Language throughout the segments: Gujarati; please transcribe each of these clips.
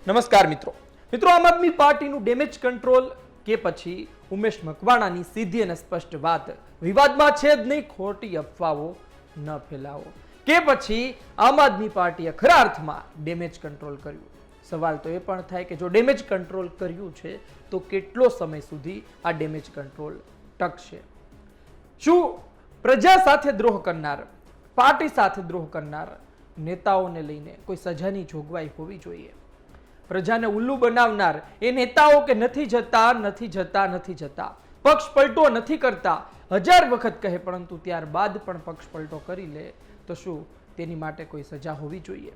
નમસ્કાર મિત્રો. આમ આદમી પાર્ટીનું ડેમેજ કંટ્રોલ કે પછી ઉમેશ મકવાણાની સીધી અને સ્પષ્ટ વાત, વિવાદમાં છે જ નહીં, ખોટી અફવાઓ ન ફેલાવો, કે પછી આમ આદમી પાર્ટીએ ખરા અર્થમાં ડેમેજ કંટ્રોલ કર્યું? સવાલ તો એ પણ થાય કે જો ડેમેજ કંટ્રોલ કર્યું છે તો કેટલો સમય સુધી આ ડેમેજ કંટ્રોલ ટકશે? શું પ્રજા સાથે દ્રોહ કરનાર, પાર્ટી સાથે દ્રોહ કરનાર નેતાઓને લઈને કોઈ સજાની જોગવાઈ હોવી જોઈએ? પ્રજાને ઉલ્લુ બનાવનાર એ નેતાઓ કે નથી જતા, પક્ષ પલટો નથી કરતા, 1000 વખત કહે પરંતુ ત્યારબાદ પણ પક્ષ પલટો કરી લે, તો શું તેની માટે કોઈ સજા હોવી જોઈએ?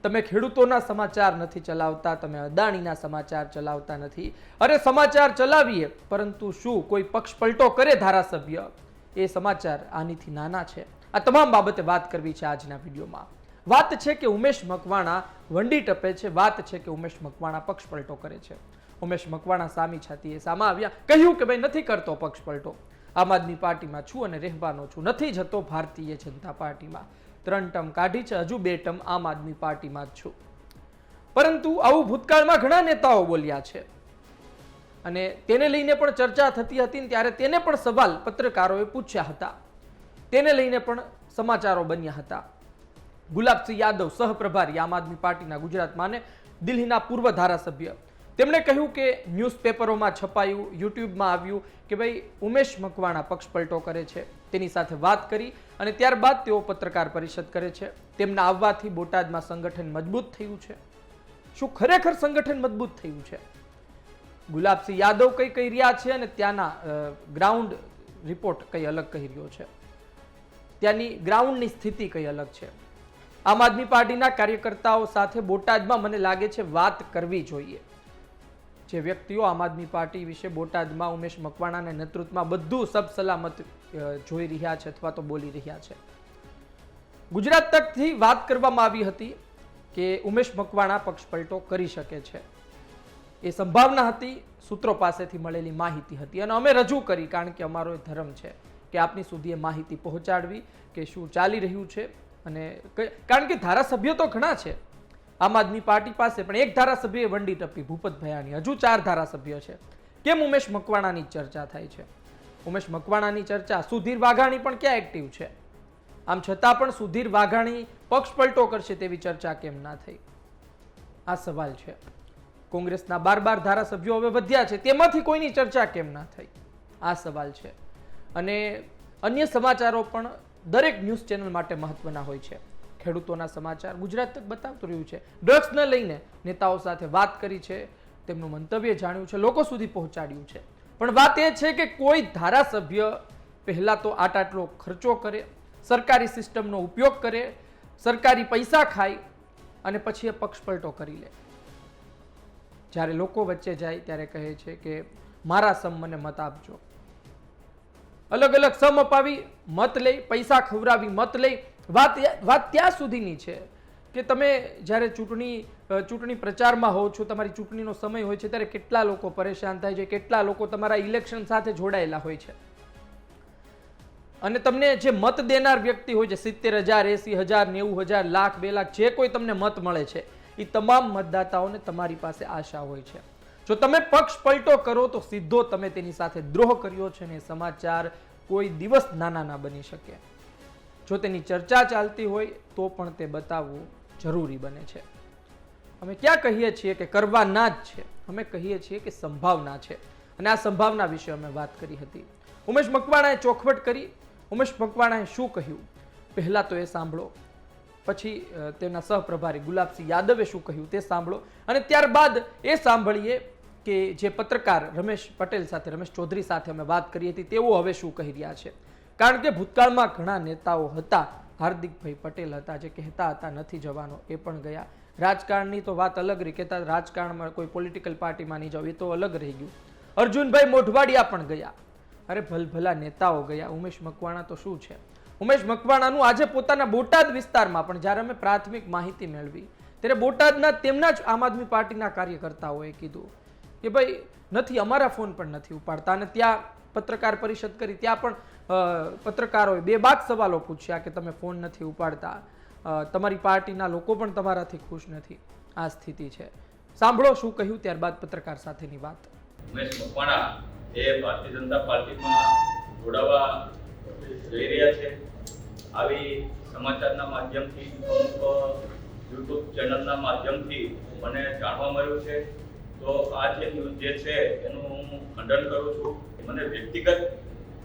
તમે ખેડૂતોના સમાચાર નથી ચલાવતા, તમે અદાણીના સમાચાર ચલાવતા નથી. અરે સમાચાર ચલાવીએ, પરંતુ શું કોઈ પક્ષ પલટો કરે ધારાસભ્ય? એ સમાચાર આનીથી નાના છે. આ તમામ બાબતે વાત કરવી છે આજના વિડીયોમાં. વાત છે કે ઉમેશ મકવાણા વંડી ટપે છે, વાત છે કે ઉમેશ મકવાણા પક્ષ પલટો કરે છે. ઉમેશ મકવાણા સામી છાતીએ સામા આવ્યા, કહ્યું કે ભાઈ નથી કરતો પક્ષ પલટો, આમ આદમી પાર્ટીમાં છું અને રહેવાનો છું, નથી જતો ભારતીય જનતા પાર્ટીમાં. 3 ટર્મ કાઢી છે, હજુ 2 ટર્મ આમ આદમી પાર્ટીમાં જ છું. પરંતુ આવું ભૂતકાળમાં ઘણા નેતાઓ બોલ્યા છે અને તેને લઈને પણ ચર્ચા થતી હતી ને ત્યારે તેને પણ સવાલ પત્રકારોએ પૂછ્યા હતા, તેને લઈને પણ સમાચારો બન્યા હતા. ગુલાબસિંહ યાદવ, સહપ્રભારી આમ આદમી પાર્ટીના ગુજરાતમાં અને દિલ્હીના પૂર્વ ધારાસભ્ય, તેમણે કહ્યું કે ન્યૂઝપેપરોમાં છપાયું, યુટ્યુબમાં આવ્યું કે ભાઈ ઉમેશ મકવાણા પક્ષ પલટો કરે છે. તેની સાથે વાત કરી અને ત્યારબાદ તેઓ પત્રકાર પરિષદ કરે છે. તેમના આવવાથી બોટાદમાં સંગઠન મજબૂત થયું છે. શું ખરેખર સંગઠન મજબૂત થયું છે? ગુલાબસિંહ યાદવ કઈ કહી રહ્યા છે અને ત્યાંના ગ્રાઉન્ડ રિપોર્ટ કઈ અલગ કહી રહ્યો છે, ત્યાંની ગ્રાઉન્ડની સ્થિતિ કઈ અલગ છે. આમ આદમી પાર્ટીના કાર્યકર્તાઓ સાથે બોટાદમાં મને લાગે છે વાત કરવી જોઈએ. જે વ્યક્તિઓ આમ આદમી પાર્ટી વિશે બોટાદમાં ઉમેશ મકવાણાના નેતૃત્વમાં બધું સબ સલામત જોઈ રહ્યા છે અથવા તો બોલી રહ્યા છે. ગુજરાત તકથી વાત કરવામાં આવી હતી કે ઉમેશ મકવાણા પક્ષ પલટો કરી શકે છે. એ સંભાવના હતી, સૂત્રો પાસેથી મળેલી માહિતી હતી અને અમે રજૂ કરી, કારણ કે અમારો એ ધર્મ છે કે આપની સુધી એ માહિતી પહોંચાડવી કે શું ચાલી રહ્યું છે. અને કારણ કે ધારાસભ્ય તો ઘણા છે આમ આદમી પાર્ટી પાસે, પણ એક ધારાસભ્ય વંડી ટપી, ભૂપત ભયાની, હજુ 4 ધારાસભ્ય છે. કેમ ઉમેશ મકવાણાની ચર્ચા થાય છે? ઉમેશ મકવાણાની ચર્ચા, સુધીર વાઘાણી પણ ક્યાં એક્ટિવ છે? આમ છતાં પણ સુધીર વાઘાણી પક્ષ પલટો કરશે તેવી ચર્ચા કેમ ના થઈ? આ સવાલ છે. કોંગ્રેસના 12 ધારાસભ્યો હવે વધ્યા છે, તેમાંથી કોઈની ચર્ચા કેમ ના થઈ? આ સવાલ છે. અને અન્ય સમાચારો પણ દરેક ન્યૂઝ ચેનલ માટે મહત્વના હોય છે. ખેડૂતોના સમાચાર ગુજરાત તક બતાવતું રહ્યું છે, ડ્રગ્સને લઈને નેતાઓ સાથે વાત કરી છે, તેમનું મંતવ્ય જાણ્યું છે, લોકો સુધી પહોંચાડ્યું છે. પણ વાત એ છે કે કોઈ ધારાસભ્ય પહેલા તો આટલો ખર્ચો કરે, સરકારી સિસ્ટમનો ઉપયોગ કરે, સરકારી પૈસા ખાય અને પછી એ પક્ષ પલટો કરી લે. જ્યારે લોકો વચ્ચે જાય ત્યારે કહે છે કે મારા સમ મને મત આપજો. અલગ અલગ સમ અપાવી મત લઈ, પૈસા ખવડાવી મત લઈ. વાત ત્યાં સુધીની છે કે તમે જ્યારે ચૂંટણી પ્રચારમાં હો છો, તમારી ચૂંટણીનો સમય હોય છે, ત્યારે કેટલા લોકો પરેશાન થાય છે, કેટલા લોકો તમારા ઇલેક્શન સાથે જોડાયેલા હોય છે. અને તમને જે મત દેનાર વ્યક્તિ હોય છે, 70,000, 80,000, 90,000, લાખ, 2 લાખ, જે કોઈ તમને મત મળે છે, એ તમામ મતદાતાઓને તમારી પાસે આશા હોય છે. જો તમે પક્ષ પલટો કરો તો સીધો તમે તેની સાથે દ્રોહ કર્યો છે ને સમાચાર કોઈ દિવસ નાના ના બની શકે. જો તેની ચર્ચા ચાલતી હોય તો પણ તે બતાવવું જરૂરી બને છે. અમે ક્યાં કહીએ છીએ કે કરવાના જ છે, અમે કહીએ છીએ કે સંભાવના છે. અને આ સંભાવના વિશે અમે વાત કરી હતી. ઉમેશ મકવાણાએ ચોખવટ કરી. ઉમેશ મકવાણાએ શું કહ્યું પહેલા તો એ સાંભળો, પછી તેમના સહપ્રભારી ગુલાબસિંહ યાદવે શું કહ્યું તે સાંભળો, અને ત્યારબાદ એ સાંભળીએ કે જે પત્રકાર રમેશ પટેલ સાથે, રમેશ ચૌધરી સાથે અમે વાત કરી હતી, તેઓ હવે શું કહી રહ્યા છે. કારણ કે ભૂતકાળમાં ઘણા નેતાઓ હતા, હાર્દિકભાઈ પટેલ હતા, જે કહેતા હતા નથી જવાનો, એ પણ ગયા. રાજકારણની તો વાત અલગ રહી, કહેતા રાજકારણમાં કોઈ પોલિટિકલ પાર્ટીમાં નહીં જાવ, એ તો અલગ રહી ગયું. અર્જુનભાઈ મોઢવાડિયા પણ ગયા. અરે ભલભલા નેતાઓ ગયા. ઉમેશ મકવાણા તો શું છે? ઉમેશ મકવાણાનું આજે પોતાના બોટાદ વિસ્તારમાં પણ જ્યારે અમે પ્રાથમિક માહિતી મેળવી ત્યારે બોટાદના તેમના જ આમ આદમી પાર્ટીના કાર્યકર્તાઓએ કીધું કે ભાઈ નથી, અમારા ફોન પણ નથી ઉપાડતા. અને ત્યાં પત્રકાર પરિષદ કરી, ત્યાં પણ પત્રકારોએ 2 બાદ સવાલો પૂછ્યા કે તમે ફોન નથી ઉપાડતા, તમારી પાર્ટીના લોકો પણ તમારાથી ખુશ નથી. આ સ્થિતિ છે. સાંભળો શું કહ્યું, ત્યારબાદ પત્રકાર સાથેની વાત. ઉમેશ મકવાણા એ ભારતીય જનતા પાર્ટીમાં જોડાવા જઈ રહ્યા છે. આવી સમાચારના માધ્યમથી, અમુક યુટ્યુબ ચેનલના માધ્યમથી મને જાણવા મળ્યું છે. તો આ જે ન્યૂઝ જે છે એનું હું ખંડન કરું છું. મને વ્યક્તિગત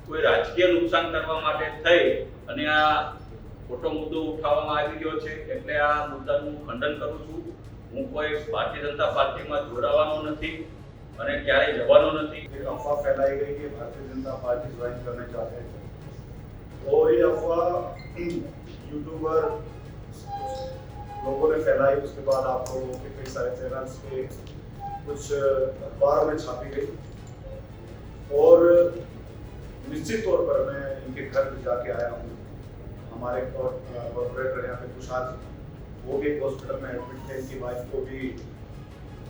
કોઈ રાજકીય નુકસાન કરવા માટે થઈ અને આ ખોટો મુદ્દો ઉઠાવવામાં આવી રહ્યો છે, એટલે આ મુદ્દાનું ખંડન કરું છું. હું કોઈ ભારતીય જનતા પાર્ટીમાં જોડાવાનો નથી અને ક્યારેય જવાનો નથી. एक अफवाह फैलाई गई कि भारतीय जनता पार्टी ज्वाइन करने चाहते हैं और ये अफवाह यूट्यूबर लोगों ने फैलाई. उसके बाद आप लोगों के कई सारे चैनल्स पे कुछ अखबारों में छापी गई और निश्चित तौर पर मैं इनके घर पे जाके आया हूँ. हमारे कॉर्पोरेटर यहाँ पे कुशाल, वो भी हॉस्पिटल में एडमिट थे. इनकी वाइफ को भी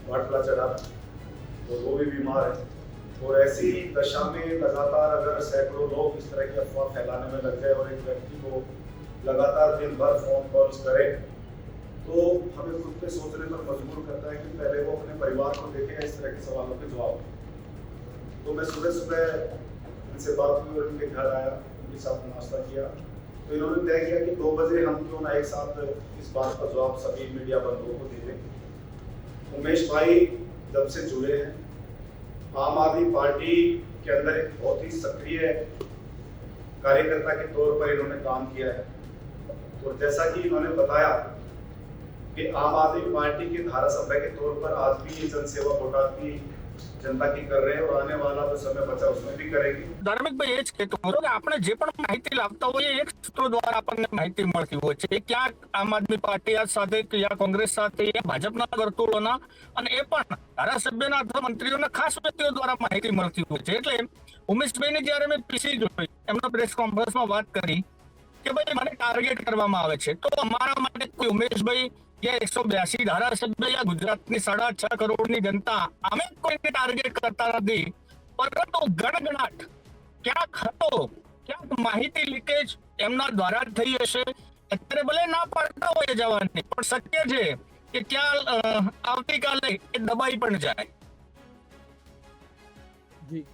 बाटला चढ़ा और वो भी बीमार है. और ऐसी दशा में लगातार अगर सैकड़ों लोग इस तरह की अफवाह फैलाने में लग जाए और एक व्यक्ति को लगातार दिन भर फोन कॉल्स करे, तो हमें खुद पे सोचने पर मजबूर करता है कि पहले वो अपने परिवार को देखे, इस तरह के सवालों के जवाब. तो मैं सुबह सुबह इनसे बात की और इनके घर आया, उनके साथ नाश्ता किया. तो इन्होंने तय किया कि 2 बजे हम क्यों ना एक साथ इस बात का जवाब सभी मीडिया बंधुओं को दे दें. उमेश भाई जब से जुड़े हैं, आम आदमी पार्टी के अंदर एक बहुत ही सक्रिय कार्यकर्ता के तौर पर इन्होंने काम किया है. और जैसा कि इन्होंने बताया कि आम आदमी पार्टी के धारासभ्य के तौर पर आज भी ये जनसेवा बोटाद की जनता की कर रहे हैं और आने वाला जो समय बचा उसमें भी करेंगे. ધાર્મિકભાઈ એ જ કહેતો હતો કે આપણે જે પણ માહિતી લાવતા હોઈએ એક સૂત્રો દ્વારા આપણને માહિતી મળતી હોય છે. એ ક્યાંક આમ આદમી પાર્ટી સાથે કે યા કોંગ્રેસ સાથે યા ભાજપના વર્તુળોના અને એ પણ ધારાસભ્યના અથવા મંત્રીઓના ખાસ વ્યક્તિઓ દ્વારા માહિતી મળતી હોય છે. એટલે ઉમેશભાઈને જ્યારે મેં પીસી જોઈ, એમના પ્રેસ કોન્ફરન્સમાં વાત કરી કે ભાઈ મને ટાર્ગેટ કરવામાં આવે છે, તો અમારા માટે કોઈ ઉમેશભાઈ या 182 ધારાસભ્ય या ગુજરાતની 6.5 કરોડની જનતા અમે કોઈને ટાર્ગેટ કરતા નથી, પરંતુ ગણગણાટ ક્યાંક હતો, ક્યાંક માહિતી લીકેજ એમના દ્વારા થઈ હશે. અત્યારે ભલે ના પાડતા હોય જવાની, પણ શક્ય છે કે ક્યાં આવતીકાલે એ દબાઈ પણ જાય. જી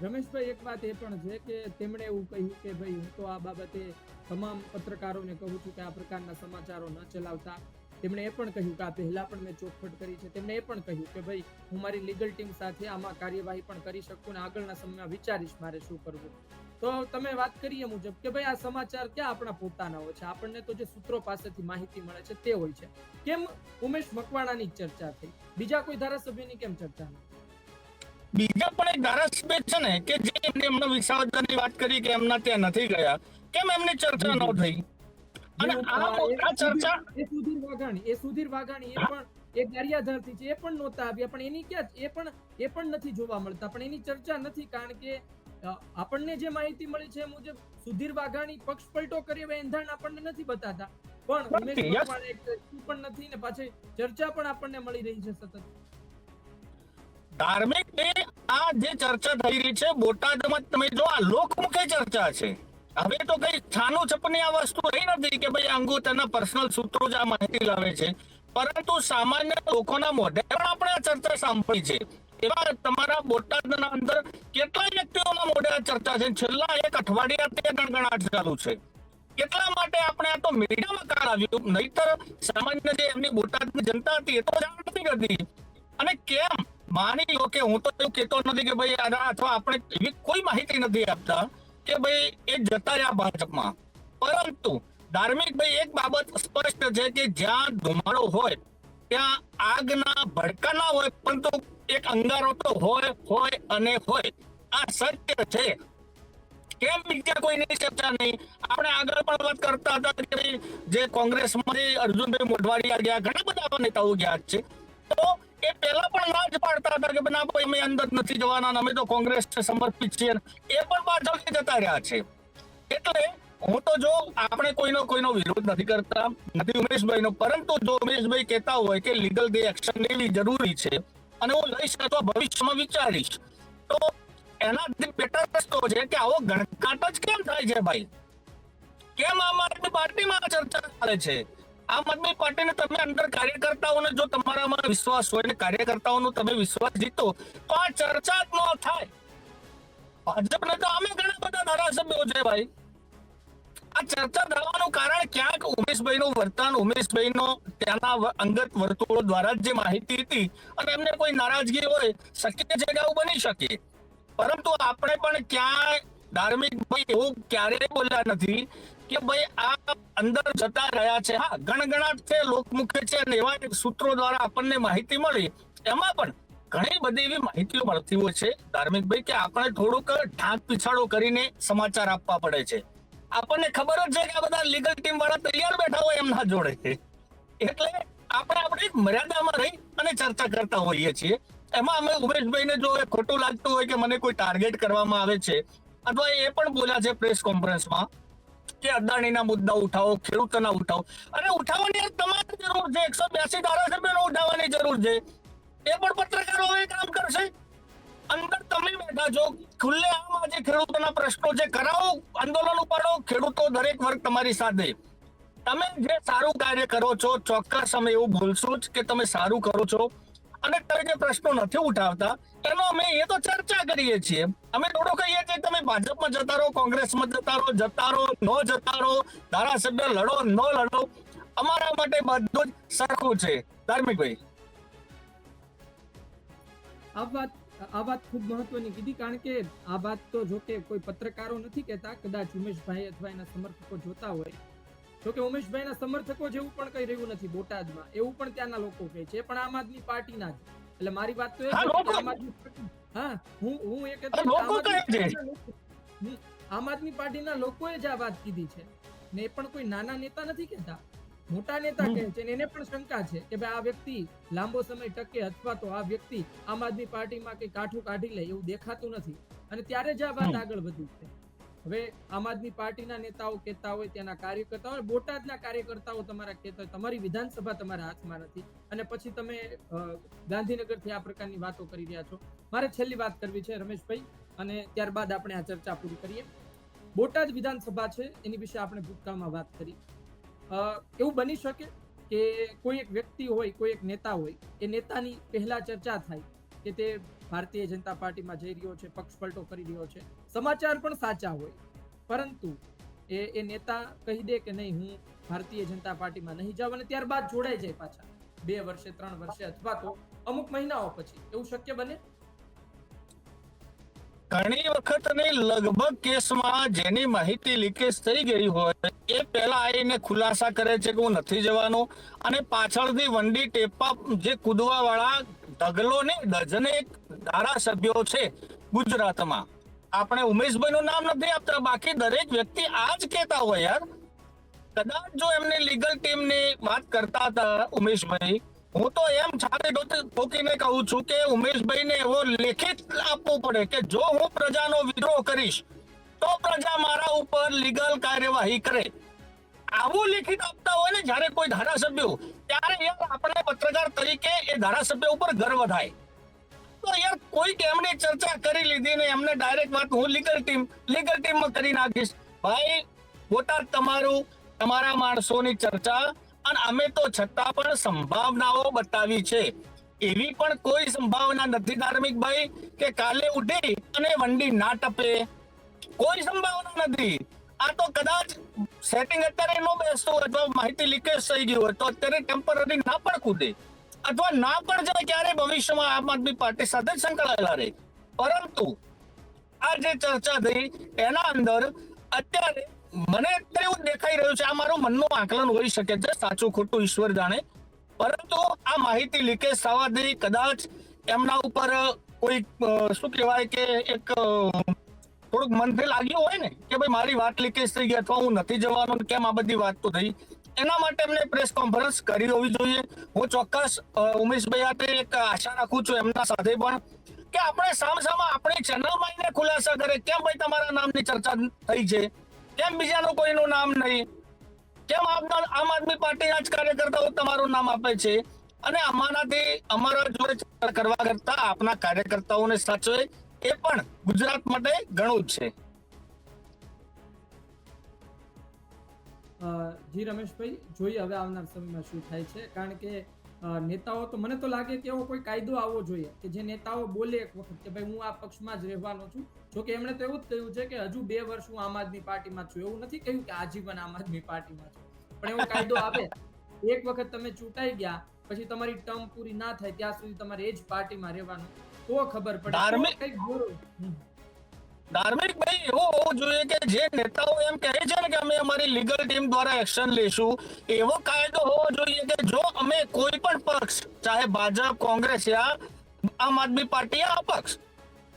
રમેશભાઈ, એક વાત એ પણ છે કે તેમણે એવું કહ્યું કે ભાઈ હું તો આ બાબતે તમામ પત્રકારોને કહું છું કે આ પ્રકારના સમાચારો ન ચલાવતા. તેમણે એ પણ કહ્યું કે આ પહેલા પણ મેં ચોખવટ કરી છે. તેમણે એ પણ કહ્યું કે ભાઈ હું મારી લીગલ ટીમ સાથે આમાં કાર્યવાહી પણ કરી શકું ને આગળના સમયમાં વિચારીશ મારે શું કરવું. તો તમે વાત કરીએ મુજબ કે ભાઈ આ સમાચાર ક્યાં આપણા પોતાના હોય છે, આપણને તો જે સૂત્રો પાસેથી માહિતી મળે છે તે હોય છે. કેમ ઉમેશ મકવાણાની ચર્ચા થઈ, બીજા કોઈ ધારાસભ્યની કેમ ચર્ચા નહીં? બીજા પણ એક ધારાસભ્ય છે ને કે જે એમને વિસાવદરની વાત કરી કે એમના ત્યાં નથી ગયા, કેમ એમની ચર્ચા ન થઈ? અને આ ચર્ચા એ સુધીર વાઘાણી એ પણ એક ગારિયાધારથી છે, એ પણ નહોતા આવ્યા, પણ એની ક્યાં એ પણ નથી જોવા મળતા, પણ એની ચર્ચા નથી. કારણ કે આપણને જે માહિતી મળી છે એ મુજબ સુધીર વાઘાણી પક્ષ પલટો કરી હવે એંધાણ આપણને નથી બતાતા, પણ ઉમેશ મકવાણા એક પણ નથી ને પાછી ચર્ચા પણ આપણને મળી રહી છે સતત. ધાર્મિક આ જે ચર્ચા થઈ રહી છે બોટાદમાં, તમે જો આ લોકમુખે ચર્ચા છે. હવે તો કઈ છાનું છપની આ વસ્તુ રહી નથી કે ભાઈ અંગૂઠાના પર્સનલ સૂત્રો જ આ માહિતી લાવે છે, પરંતુ સામાન્ય લોકોના મોઢે પણ આપણે આ ચર્ચા સાંભળી છે. એવા તમારા બોટાદના અંદર કેટલા વ્યક્તિઓના મોઢે આ ચર્ચા છે, છેલ્લા એક અઠવાડિયાથી ગણગણાટ ચાલુ છે. એટલા માટે આપણે આ તો મીડિયામાં કાળ આવ્યું, નહીતર સામાન્ય જે એમની બોટાદની જનતા હતી એ તો જાણતી હતી. અને કેમ માની લો કે હું તો એવું કહેતો નથી કે ભાઈ અથવા આપણે એવી કોઈ માહિતી નથી આપતા કે ભાઈ એ જતા રહ્યા ભાજપમાં, પરંતુ ધાર્મિકભાઈ એક બાબત સ્પષ્ટ છે કે જ્યાં ધુમાડો હોય ત્યાં આગના ભડકા ના હોય, પરંતુ એક અંગારો તો હોય અને હોય. આ સત્ય છે. કેમ બીજા કોઈની ચર્ચા નહીં? આપણે આગળ પણ વાત કરતા હતા કે જે કોંગ્રેસમાંથી અર્જુનભાઈ મોઢવાડિયા ગયા, ઘણા બધા નેતાઓ ગયા છે, તો એ પહેલા પણ ના જ પાડતા હતા કે ના ભાઈ અમે અંદર નથી જવાના, અમે તો કોંગ્રેસ સમર્પિત છીએ, એ પણ પાછળથી જતા રહ્યા છે. એટલે હું તો જો આપણે કોઈનો વિરોધ નથી કરતા, નથી ઉમેશભાઈનો, પરંતુ જો ઉમેશભાઈ કહેતા હોય કે લીગલ એક્શન લેવી જરૂરી છે અને હું લઈશ અથવા ભવિષ્યમાં વિચારીશ, તો એના બેટર રસ્તો છે કે આવો ગણકાટ જ કેમ થાય છે ભાઈ? કેમ આમ આદમી પાર્ટીમાં ચર્ચા ચાલે છે? આમ આદમી પાર્ટીને તમે અંદર કાર્યકર્તાઓને જો તમારામાં વિશ્વાસ હોય ને કાર્યકર્તાઓનો તમે વિશ્વાસ જીતો તો આ ચર્ચા જ ન થાય. ભાજપને તો અમે ઘણા બધા ધારાસભ્યો છે ભાઈ. આ ચર્ચા થવાનું કારણ ક્યાંક ઉમેશભાઈનું વર્તન, ઉમેશભાઈનો ત્યાંના અંગત વર્તુળો દ્વારા જે માહિતી હતી અને એમને કોઈ નારાજગી હોય, શક્ય છે કે આવું બની શકે. પરંતુ આપણે પણ ક્યાંય ધાર્મિક ભાઈ એવું ક્યારેય બોલ્યા નથી કે ભાઈ આ અંદર જતા રહ્યા છે. હા, ગણગણાટ છે, લોકમુખે છે અને એવા સૂત્રો દ્વારા આપણને માહિતી મળી. એમાં પણ ઘણી બધી એવી માહિતીઓ મળતી હોય છે ધાર્મિક ભાઈ કે આપણે થોડુંક ઢાંક પીછાડો કરીને સમાચાર આપવા પડે છે. આપણને ખબર જ છે કે આ બધા લીગલ ટીમ વાળા તૈયાર બેઠા હોય એમના જોડે, એટલે આપણે આપણી મર્યાદામાં રહી અને ચર્ચા કરતા હોઈએ છીએ. એમાં અમે ઉમેશભાઈને જો ખોટું લાગતું હોય કે મને કોઈ ટાર્ગેટ કરવામાં આવે છે, અથવા એ પણ બોલ્યા છે પ્રેસ કોન્ફરન્સમાં કે અદાણીના મુદ્દા ઉઠાવો, ખેડૂતોના ઉઠાવો. અરે ઉઠાવવાની તમારે જરૂર છે, 182 ધારાસભ્યોનો ઉઠાવવાની જરૂર છે. એ પણ પત્રકારો હવે કામ કરશે. અંદર તમે બેઠા છો, ખુલ્લેઆમ આજે ખેડૂતોના પ્રશ્નો છે, કરાવો, આંદોલન ઉપાડો, ખેડૂતો દરેક વર્ગ તમારી સાથે. તમે જે સારું કાર્ય કરો છો, ચોક્કસ અમે એવું બોલશું જ કે તમે સારું કરો છો, અને તમે જે પ્રશ્નો નથી ઉઠાવતા એનો અમે એ તો ચર્ચા કરીએ છીએ. અમે થોડું કહીએ છીએ તમે ભાજપમાં જતા રહો, કોંગ્રેસમાં જતા રહો, ન જતા રહો, ધારાસભ્ય લડો ન લડો, અમારા માટે બધું જ સરખું છે. ધાર્મિકભાઈ, આ વાત ખૂબ મહત્વની કીધી, કારણ કે આ વાત તો જો કે કોઈ પત્રકારો નથી કહેતા, કદાચ ઉમેશભાઈ અથવા એના સમર્થકો જોતા હોય. જો કે ઉમેશભાઈના સમર્થકો જેવું પણ કહી રહ્યું નથી બોટાદમાં, એવું પણ ત્યાંના લોકો કહે છે, પણ આમ આદમી પાર્ટીના જ. એટલે મારી વાત તો એ છે કે આમ આદમી પાર્ટી, હા, હું એ કહેતો આમ આદમી પાર્ટીના લોકોએ જ આ વાત કીધી છે ને, એ પણ કોઈ નાના નેતા નથી કહેતા, મોટા નેતા કહે છે. એને પણ શંકા છે કે ભાઈ આ વ્યક્તિ લાંબો સમય ટકે અથવા તો આ વ્યક્તિ આમ આદમી પાર્ટીમાં કઈ કાઠું કાઢી લે એવું દેખાતું નથી, અને ત્યારે જ આ વાત આગળ વધી છે. હવે આમ આદમી પાર્ટીના નેતાઓ કહેતા હોય, ત્યાંના કાર્યકર્તાઓ, બોટાદના કાર્યકર્તાઓ તમારા કહેતા હોય, તમારી વિધાનસભા તમારા હાથમાં નથી, અને પછી તમે ગાંધીનગરથી આ પ્રકારની વાતો કરી રહ્યા છો. મારે છેલ્લી વાત કરવી છે રમેશભાઈ, અને ત્યારબાદ આપણે આ ચર્ચા પૂરી કરીએ. બોટાદ વિધાનસભા છે, એની વિશે આપણે ભૂતકાળમાં વાત કરી. એવું બની શકે કે કોઈ એક વ્યક્તિ હોય, કોઈ એક નેતા હોય, એ નેતાની પહેલા ચર્ચા થાય કે તે ભારતીય જનતા પાર્ટીમાં જઈ રહ્યો છે, પક્ષ પલટો કરી રહ્યો છે, સમાચાર પણ સાચા હોય, પરંતુ એ નેતા કહી દે કે નહીં, હું ભારતીય જનતા પાર્ટીમાં નહીં જાઉં, અને ત્યારબાદ જોડાઈ જાય પાછા 2 વર્ષે 3 વર્ષે અથવા તો અમુક મહિનાઓ પછી. એવું શક્ય બને? ઘણી વખત લગભગ કેસમાં જેની માહિતી લીકેજ થઈ ગઈ હોય એ પહેલા આવીને ખુલાસા કરે છે કે હું નથી જવાનું, અને પાછળથી વંડી ટેપા જે કૂદવા વાળા ઢગલો ને ડઝનેક ધારાસભ્યો છે ગુજરાતમાં. આપણે ઉમેશભાઈનું નામ નથી આપતા, બાકી દરેક વ્યક્તિ આ જ કહેતા હોય યાર. કદાચ જો એમને લીગલ ટીમની વાત કરતા હતા ઉમેશભાઈ, હું તો એમ છાતી ઠોકીને કહું છું કે ઉમેશભાઈને એવો લેખિત આપવું પડે કે જો હું પ્રજાનો વિદ્રોહ કરીશ તો પ્રજા મારા ઉપર લીગલ કાર્યવાહી કરે. આવું લેખિત આપતા હોય ને જ્યારે કોઈ ધારાસભ્યો, ત્યારે યાર આપણે પત્રકાર તરીકે એ ધારાસભ્ય ઉપર ગર્વ થાય. તો યાર કોઈક એમને ચર્ચા કરી લીધી ને એમને ડાયરેક્ટ વાત હું લીગલ ટીમમાં કરી નાખીશ. ભાઈ, બોટાદ તમારું, તમારા માણસોની ચર્ચા, અને અમે તો છતાં પણ સંભાવનાઓ બતાવી છે. એવી પણ કોઈ સંભાવના નથી ધાર્મિકભાઈ કે કાલે ઉઠી અને વંડી ના ટપે, કોઈ સંભાવના નથી. આ તો કદાચ સેટિંગ અત્યારે ન બેસતું હોય અથવા માહિતી લીકેજ થઈ ગઈ હોય તો અત્યારે ટેમ્પરરી ના પણ કૂદે, અથવા ના પણ જાય ક્યારે ભવિષ્યમાં આમ આદમી પાર્ટી સાથે સંકળાયેલા રહે. પરંતુ આ જે ચર્ચા થઈ એના અંદર અત્યારે મને અત્યારે એવું દેખાઈ રહ્યું છે, આ મારું મનનું આકલન હોઈ શકે છે, સાચું ખોટું ઈશ્વર જાણે, પરંતુ આ માહિતી લીકેજ થવાથી કદાચ એમના ઉપર કોઈ શું કહેવાય કે એક થોડુંક મનથી લાગ્યું હોય ને કે ભાઈ મારી વાત લીકેજ થઈ ગઈ અથવા હું નથી જવાનો, કેમ આ બધી વાત તો થઈ. એના માટે એમને પ્રેસ કોન્ફરન્સ કરી હોવી જોઈએ. હું ચોક્કસ ઉમેશભાઈ સાથે એક આશા રાખું છું એમના સાથે પણ કે આપણે સામસામા આપણી ચેનલમાં એને ખુલાસા કરે કેમ ભાઈ તમારા નામની ચર્ચા થઈ છે, કેમ બીજાનું કોઈનું નામ નહીં, કેમ આમ આદમી પાર્ટીના જ કાર્યકર્તાઓ તમારું નામ આપે છે, અને અમારા જોડે ચર્ચા કરવા કરતા આપના કાર્યકર્તાઓને સાચવે એ પણ ગુજરાત માટે ઘણું જ છે. જી રમેશભાઈ, જોઈએ હવે આવનાર સમયમાં શું થાય છે. કારણ કે નેતાઓ તો મને તો લાગે કે એવો કોઈ કાયદો આવવો જોઈએ કે જે નેતાઓ બોલે એક વખત કે ભાઈ હું આ પક્ષમાં જ રહેવાનો છું. જો કે એમણે તો એવું જ કહ્યું છે કે હજુ 2 વર્ષ હું આમ આદમી પાર્ટીમાં છું. એવું નથી કહ્યું કે આજીવન આમ આદમી પાર્ટીમાં છું. પણ એવો કાયદો આવે, એક વખત તમે ચૂંટાઈ ગયા પછી તમારી ટર્મ પૂરી ના થાય ત્યાં સુધી તમારે એ જ પાર્ટીમાં રહેવાનું, તો ખબર પડે. ધાર્મિક- તો કંઈક ગૌરવ. ધાર્મિક ભાઈ એવો હોવો જોઈએ કે જે નેતાઓ એમ કહે છે ને કે અમે અમારી લીગલ ટીમ દ્વારા એક્શન લેશું, એવો કાયદો હોવો જોઈએ કે જો અમે કોઈ પણ પક્ષ, ચાહે ભાજપ, કોંગ્રેસ યા આમ આદમી પાર્ટી યા અપક્ષ,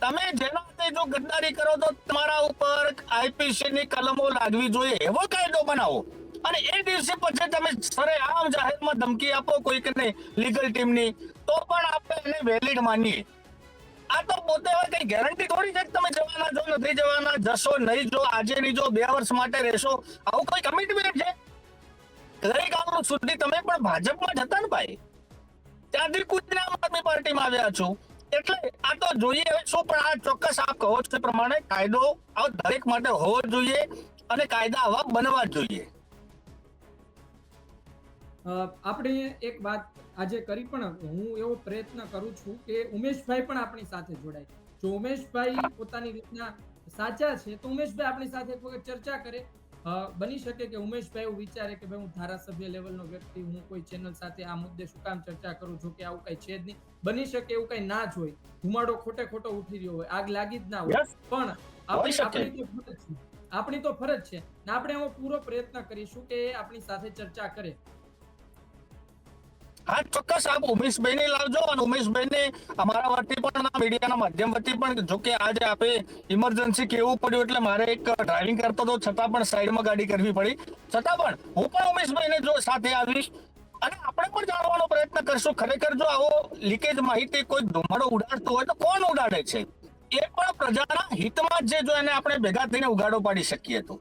તમે જેના હાથે જો ગદ્દારી કરો તો તમારા ઉપર આઈપીસી ની કલમો લાગવી જોઈએ, એવો કાયદો બનાવો. અને એ દિવસે પછી તમે સરેઆમ જાહેરમાં ધમકી આપો કોઈકને લીગલ ટીમની, તો પણ આપણે એને વેલિડ માનીએ. આ તો પોતે હવે કઈ ગેરંટી થોડી છે કે તમે જવાના જો, નથી જવાના, જશો નહીં જો, આજે નહીં જો, 2 વર્ષ માટે રહેશો, આવું કોઈ કમિટમેન્ટ છે? ગઈકાલ સુધી તમે પણ ભાજપમાં જતા ને ભાઈ, ત્યાંથી કૂદીને આમ આદમી પાર્ટીમાં આવ્યા છો. એટલે આ તો જોઈએ હવે શું, પણ આ ચોક્કસ આપ કહો છો તે પ્રમાણે કાયદો આ દરેક માટે હોવો જોઈએ અને કાયદા આવા બનવા જ જોઈએ. આપણે એક વાત આજે કરી, પણ હું એવો પ્રયત્ન કરું છું કે ઉમેશભાઈ પણ આપણી સાથે જોડાય. જો ઉમેશભાઈ પોતાની રીતના સાચા છે તો ઉમેશભાઈ આપણી સાથે એક વખત ચર્ચા કરે. બની શકે કે ઉમેશભાઈ એવું વિચારે કે ભાઈ હું ધારાસભ્ય લેવલનો વ્યક્તિ, હું કોઈ ચેનલ સાથે આ મુદ્દે શું કામ ચર્ચા કરું છું, કે આવું કઈ છે જ નહીં. બની શકે એવું કઈ ના જ હોય, ધુમાડો ખોટો ઉઠી રહ્યો હોય, આગ લાગી જ ના હોય. Yes. પણ હોઈ શકે. આપણી તો ફરજ છે ને આપણે એવો પૂરો પ્રયત્ન કરીશું કે એ આપણી સાથે ચર્ચા કરે. હા ચોક્કસ આપ ઉમેશભાઈને લાવજો, અને ઉમેશભાઈને અમારા વતી પણ મીડિયાના માધ્યમ વતી પણ, જો કે આજે આપે ઇમરજન્સી કેવું પડ્યું એટલે મારે એક ડ્રાઇવિંગ કરતો હતો છતાં પણ સાઈડમાં ગાડી કરવી પડી, છતાં પણ હું પણ ઉમેશભાઈને જો સાથે આવીશ અને આપણે પણ જાણવાનો પ્રયત્ન કરશું ખરેખર જો આવો લીકેજ માહિતી કોઈ ધુમાડો ઉડાડતું હોય તો કોણ ઉડાડે છે, એ પણ પ્રજાના હિતમાં જ છે, જો એને આપણે ભેગા થઈને ઉગાડો પાડી શકીએ તો.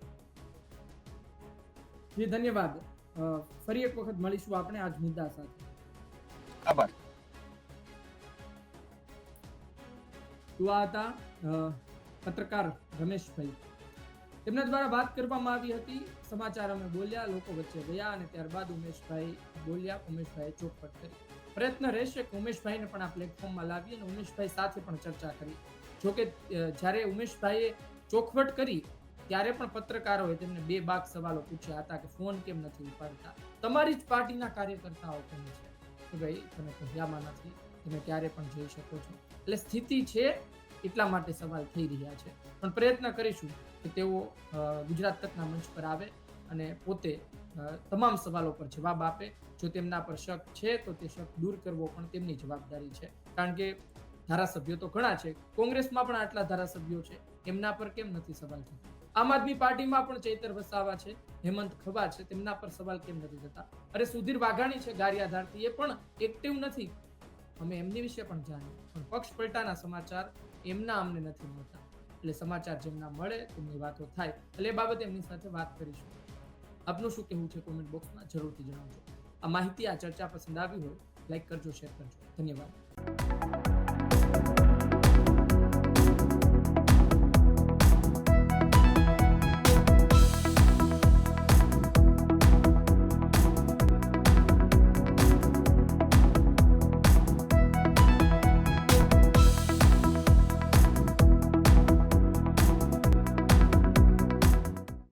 જી ધન્યવાદ. ફરી એક વખત મળીશું આપણે આજ મુદ્દા સાથે. આભાર. તો આ હતા પત્રકાર રમેશભાઈ. તેમના દ્વારા વાત કરવામાં આવી હતી, સમાચાર અમે બોલ્યા, લોકો વચ્ચે ગયા અને ત્યારબાદ ઉમેશભાઈ બોલ્યા, ઉમેશભાઈએ ચોખવટ કરી. પ્રયત્ન રહેશે કે ઉમેશભાઈને પણ આ પ્લેટફોર્મમાં લાવીએ અને ઉમેશભાઈ સાથે પણ ચર્ચા કરી. જોકે જ્યારે ઉમેશભાઈએ ચોખવટ કરી ત્યારે પણ પત્રકારોએ તેમને 2 બાક સવાલો પૂછ્યા હતા કે ફોન કેમ નથી ઉપાડતા, તમારી જ પાર્ટીના કાર્યકર્તાઓ કહે છે કે ભાઈ તમે કહ્યામાં નથી, તમે ક્યારે પણ જઈ શકો છો. એટલે સ્થિતિ છે એટલા માટે સવાલ થઈ રહ્યા છે. પણ પ્રયત્ન કરીશું કે તેઓ ગુજરાત તકના મંચ પર આવે અને પોતે તમામ સવાલો પર જવાબ આપે. જો તેમના પર શક છે તો તે શક દૂર કરવો પણ તેમની જવાબદારી છે. કારણ કે ધારાસભ્યો તો ઘણા છે, કોંગ્રેસમાં પણ આટલા ધારાસભ્યો છે, એમના પર કેમ નથી સવાલ થતા? આમ આદમી પાર્ટીમાં પણ ચૈતર વસાવા છે, હેમંત ખભા છે, તેમના પર સવાલ કેમ નથી થતા? અરે સુધીર વાઘાણી છે ગારિયાધારથી, એ પણ એક્ટિવ નથી, અમે એમની વિશે પણ જાણીએ, પણ પક્ષ પલટાના સમાચાર એમના અમને નથી મળતા. એટલે સમાચાર જેમના મળે તેમની વાતો થાય, એટલે એ બાબતે એમની સાથે વાત કરીશું. આપનું શું કહેવું છે કોમેન્ટ બોક્સમાં જરૂરથી જણાવજો. આ માહિતી, આ ચર્ચા પસંદ આવી હોય લાઈક કરજો, શેર કરજો. ધન્યવાદ.